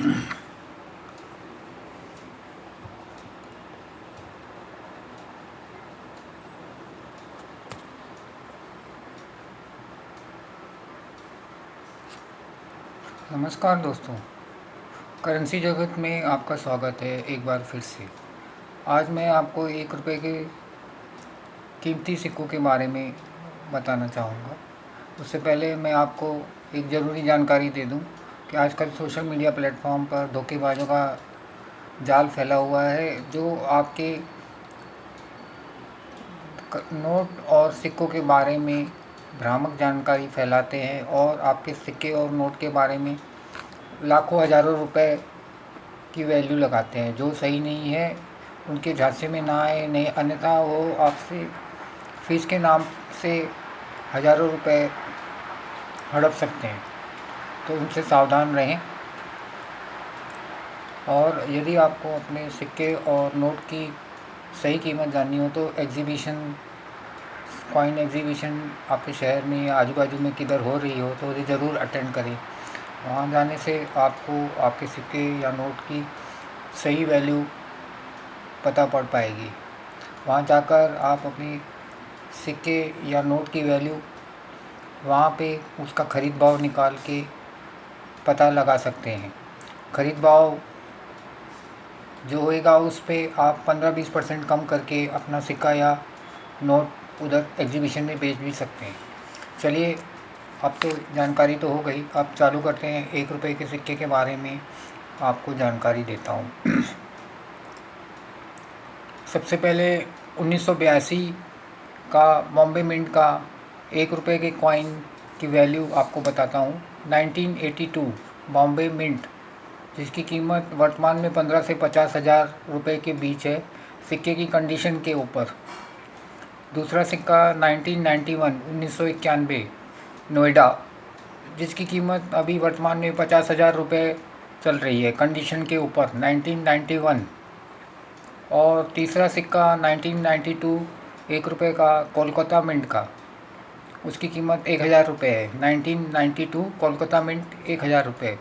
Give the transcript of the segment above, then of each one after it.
नमस्कार दोस्तों, करेंसी जगत में आपका स्वागत है एक बार फिर से। आज मैं आपको 1 रुपये के कीमती सिक्कों के बारे में बताना चाहूँगा। उससे पहले मैं आपको एक ज़रूरी जानकारी दे दूँ कि आजकल सोशल मीडिया प्लेटफॉर्म पर धोखेबाजों का जाल फैला हुआ है, जो आपके नोट और सिक्कों के बारे में भ्रामक जानकारी फैलाते हैं और आपके सिक्के और नोट के बारे में लाखों हज़ारों रुपए की वैल्यू लगाते हैं, जो सही नहीं है। उनके झांसे में ना आए, नहीं, अन्यथा वो आपसे फीस के नाम से हज़ारों रुपए हड़प सकते हैं, तो उनसे सावधान रहें। और यदि आपको अपने सिक्के और नोट की सही कीमत जाननी हो तो कॉइन एग्जीबिशन आपके शहर में या आजू बाजू में किधर हो रही हो तो उसे ज़रूर अटेंड करें। वहाँ जाने से आपको आपके सिक्के या नोट की सही वैल्यू पता पड़ पाएगी। वहाँ जाकर आप अपनी सिक्के या नोट की वैल्यू वहाँ पे उसका ख़रीद भाव निकाल के पता लगा सकते हैं। ख़रीद भाव जो होएगा उस पे आप 15-20% कम करके अपना सिक्का या नोट उधर एग्जीबिशन में बेच भी सकते हैं। चलिए, अब तो जानकारी तो हो गई, अब चालू करते हैं 1 रुपये के सिक्के के बारे में आपको जानकारी देता हूँ। सबसे पहले 1982 का बॉम्बे मिंट का 1 रुपये के कॉइन की वैल्यू आपको बताता हूँ। 1982 बॉम्बे मिंट, जिसकी कीमत वर्तमान में 15 से 50 हज़ार रुपये के बीच है, सिक्के की कंडीशन के ऊपर। दूसरा सिक्का 1991 नोएडा, जिसकी कीमत अभी वर्तमान में 50 हज़ार रुपये चल रही है, कंडीशन के ऊपर, 1991। और तीसरा सिक्का 1992 1 रुपये का कोलकाता मिंट का, उसकी कीमत 1000 रुपये है। 1992 कोलकाता मिंट 1000 रुपये।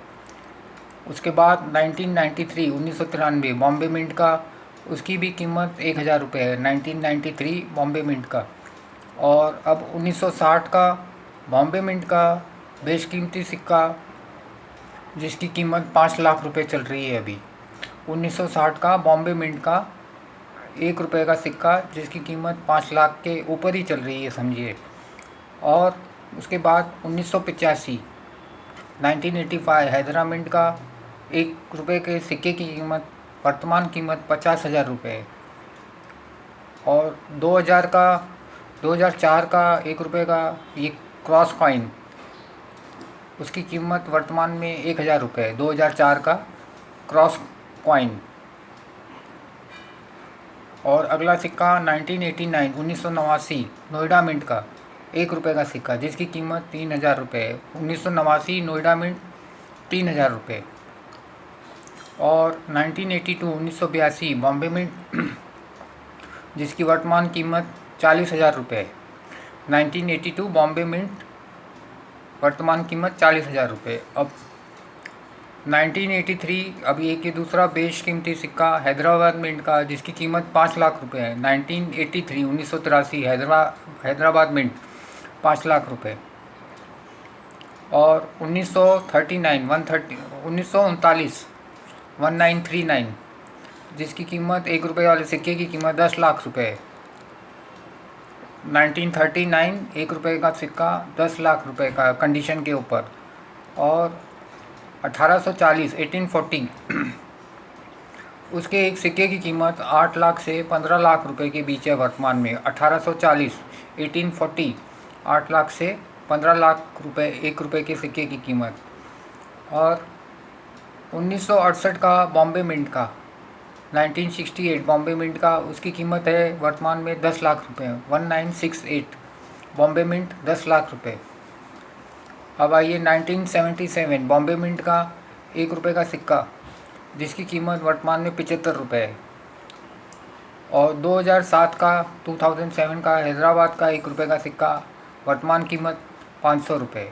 उसके बाद 1993 बॉम्बे मिंट का, उसकी भी कीमत 1000 रुपये है, 1993 बॉम्बे मिंट का। और अब 1960 का बॉम्बे मिंट का बेशकीमती सिक्का, जिसकी कीमत 5 लाख रुपए चल रही है अभी। 1960 का बॉम्बे मिंट का 1 रुपये का सिक्का, जिसकी कीमत 5 लाख के ऊपर ही चल रही है, समझिए। और उसके बाद 1985 1985 हैदरा मिंट का 1 रुपये के सिक्के की कीमत, वर्तमान कीमत 50 हज़ार रुपये है। और 2004 का 1 रुपये का ये क्रॉस कॉइन, उसकी कीमत वर्तमान में 1000 रुपये है। 2004 का क्रॉस कॉइन। और अगला सिक्का 1989 नोएडा मिंट का 1 रुपये का सिक्का, जिसकी कीमत 3000 रुपये है। 1989 नोएडा मिंट 3000 रुपये। और 1982 बॉम्बे मिंट, जिसकी वर्तमान कीमत 40 हज़ार रुपये है। 1982 बॉम्बे मिंट, वर्तमान कीमत 40 हज़ार रुपये। अब 1983 अभी एक ये दूसरा बेशकीमती सिक्का हैदराबाद मिंट का, जिसकी कीमत 5 लाख रुपये है। 1983 हैदराबाद मिंट 5 लाख रुपये। और 1939 जिसकी कीमत 1 रुपये वाले सिक्के की कीमत 10 लाख रुपये है। 1939 1 रुपये का सिक्का 10 लाख रुपये का, कंडीशन के ऊपर। और 1840 उसके एक सिक्के की कीमत 8 लाख से 15 लाख रुपए के बीच है वर्तमान में। 1840 8 लाख से 15 लाख रुपए 1 रुपये के सिक्के की कीमत। और 1968 का बॉम्बे मिंट का, 1968 बॉम्बे मिंट का, उसकी कीमत है वर्तमान में 10 लाख रुपए। 1968 बॉम्बे मिंट 10 लाख रुपए। अब आइए 1977 बॉम्बे मिंट का 1 रुपये का सिक्का, जिसकी कीमत वर्तमान में 75 रुपये है। और 2007 का हैदराबाद का 1 रुपये का सिक्का, वर्तमान कीमत 500 रुपये।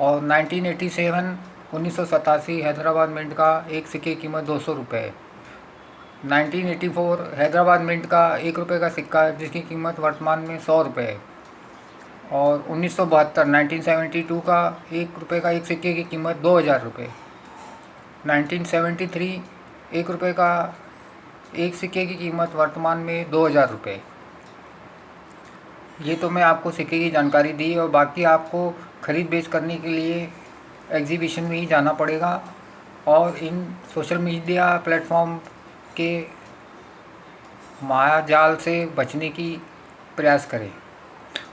और 1987 1987 हैदराबाद मिंट का एक सिक्के की कीमत 200 रुपये है। 1984 हैदराबाद मिंट का ₹1 का सिक्का है जिसकी कीमत वर्तमान में 100 रुपये है। और 1972 1972 का ₹1 का एक सिक्के की कीमत 2000 रुपये। 1973 ₹1 का एक सिक्के की कीमत वर्तमान में 2000 रुपये। ये तो मैं आपको सिक्के की जानकारी दी, और बाकी आपको ख़रीद बेच करने के लिए एग्जीबिशन में ही जाना पड़ेगा और इन सोशल मीडिया प्लेटफॉर्म के मायाजाल से बचने की प्रयास करें।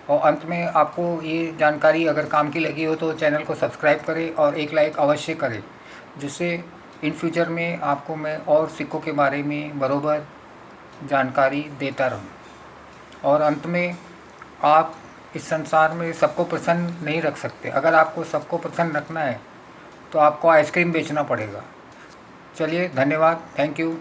और अंत में आपको ये जानकारी अगर काम की लगी हो तो चैनल को सब्सक्राइब करें और एक लाइक अवश्य करें, जिससे इन फ्यूचर में आपको मैं और सिक्कों के बारे में बरोबर जानकारी देता रहूं। और अंत में, आप इस संसार में सबको प्रसन्न नहीं रख सकते। अगर आपको सबको प्रसन्न रखना है तो आपको आइसक्रीम बेचना पड़ेगा। चलिए, धन्यवाद, थैंक यू।